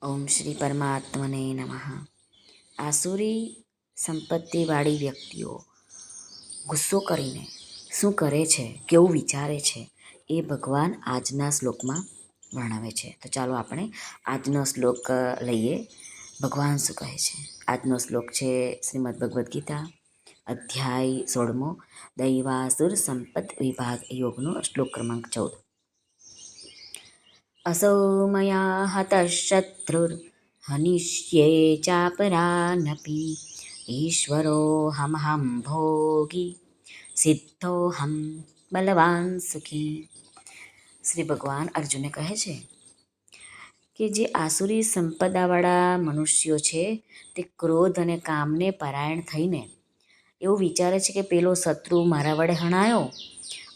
ઓમ શ્રી પરમાત્મને નમઃ. આસુરી સંપત્તિવાળી વ્યક્તિઓ ગુસ્સો કરીને શું કરે છે, કેવું વિચારે છે, એ ભગવાન આજના શ્લોકમાં વર્ણવે છે. તો ચાલો આપણે આજનો શ્લોક લઈએ. ભગવાન શું કહે છે? આજનો શ્લોક છે શ્રીમદ્ ભગવદ્ ગીતા અધ્યાય 16, દૈવાસુર સંપદ વિભાગ યોગનો શ્લોક ક્રમાંક 14. असौ मया हतः शत्रुर्हनिष्ये चापरानपि ईश्वरोऽहमहं भोगी सिद्धोऽहं બલવાન સુખી. શ્રી ભગવાન અર્જુનને કહે છે કે જે આસુરી સંપદાવાળા મનુષ્યો છે તે ક્રોધ અને કામને પરાયણ થઈને એવું વિચારે છે કે પેલો શત્રુ મારા વડે હણાયો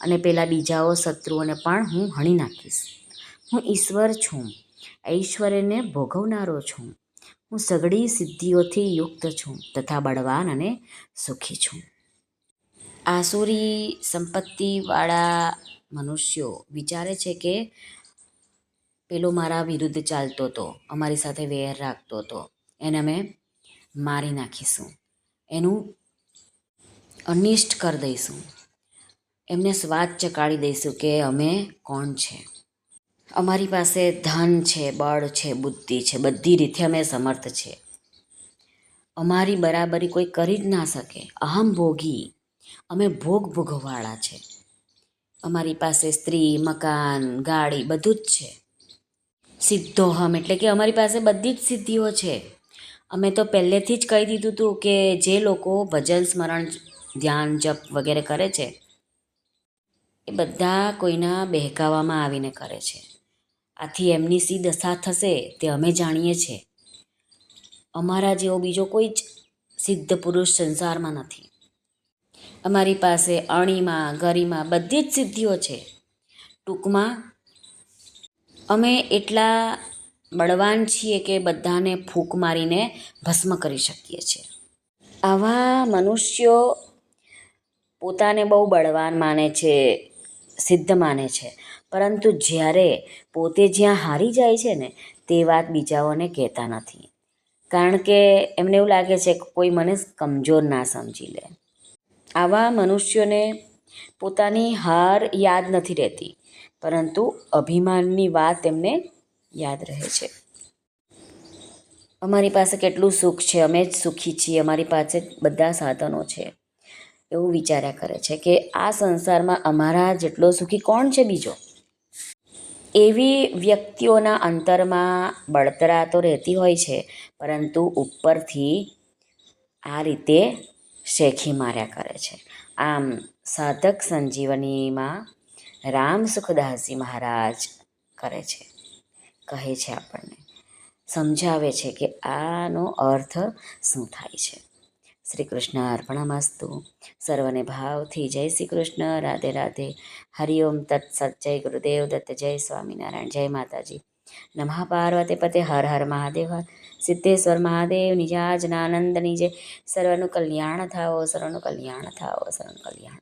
અને પેલા બીજાઓ શત્રુઓને પણ હું હણી નાખીશ. હું ઈશ્વર છું, ઐશ્વર્યને ભોગવનારો છું. હું સઘળી સિદ્ધિઓથી યુક્ત છું તથા બળવાન અને સુખી છું. આસુરી સંપત્તિવાળા મનુષ્યો વિચારે છે કે પેલો મારા વિરુદ્ધ ચાલતો હતો, અમારી સાથે વેર રાખતો હતો, એને અમે મારી નાખીશું, એનું અનિષ્ટ કરી દઈશું, એમને સ્વાદ ચકાડી દઈશું કે અમે કોણ છે. અમારી પાસે ધન છે, બળ છે, બુદ્ધિ છે, બધી રીતે અમે સમર્થ છે. અમારી બરાબરી કોઈ કરી જ ના શકે. અહમ ભોગી, અમે ભોગ ભોગવવાળા છે. અમારી પાસે સ્ત્રી, મકાન, ગાડી બધું જ છે. સિદ્ધોહમ એટલે કે અમારી પાસે બધી જ સિદ્ધિઓ છે. અમે તો પહેલેથી જ કહી દીધું હતું કે જે લોકો ભજન સ્મરણ ધ્યાન જપ વગેરે કરે છે એ બધા કોઈના બહેકાવામાં આવીને કરે છે. આથી એમની સી દશા થશે તે અમે જાણીએ છીએ. અમારા જેવો બીજો કોઈ જ સિદ્ધ પુરુષ સંસારમાં નથી. અમારી પાસે અણીમાં ગરીમાં બધી જ સિદ્ધિઓ છે. ટૂંકમાં અમે એટલા બળવાન છીએ કે બધાને ફૂંક મારીને ભસ્મ કરી શકીએ છીએ. આવા મનુષ્યો પોતાને બહુ બળવાન માને છે, સિદ્ધ માને છે, પરંતુ જ્યારે પોતે જ્યાં હારી જાય છે ને તે વાત બીજાઓને કહેતા નથી. કારણ કે એમને એવું લાગે છે કે કોઈ મને કમજોર ના સમજી લે. આવા મનુષ્યોને પોતાની હાર યાદ નથી રહેતી, પરંતુ અભિમાનની વાત એમને યાદ રહે છે. અમારી પાસે કેટલું સુખ છે, અમે જ સુખી છીએ, અમારી પાસે બધા સાધનો છે, એવું વિચાર્યા કરે છે કે આ સંસારમાં અમારા જેટલો સુખી કોણ છે બીજો. એવી વ્યક્તિઓના અંતરમાં બળતરા તો રહેતી હોય છે, પરંતુ ઉપરથી આ રીતે શેખી માર્યા કરે છે. આમ સાધક સંજીવનીમાં રામ સુખદાસજી મહારાજ કરે છે, કહે છે, આપણને સમજાવે છે કે આનો અર્થ શું થાય છે. શ્રી કૃષ્ણ અર્પણમસ્તુ. સર્વને ભાવથી જય શ્રી કૃષ્ણ. રાધે રાધે. હરિઓમ તત્સત. જય ગુરુદેવ દત્ત. જય સ્વામિનારાયણ. જય માતાજી. નમઃ પાર્વતે પતે. હર હર મહાદેવ. સિદ્ધેશ્વર મહાદેવ નિજાજનાનંદની જય. સર્વનું કલ્યાણ થાઓ, સર્વનું કલ્યાણ થાઓ, સર્વનું કલ્યાણ.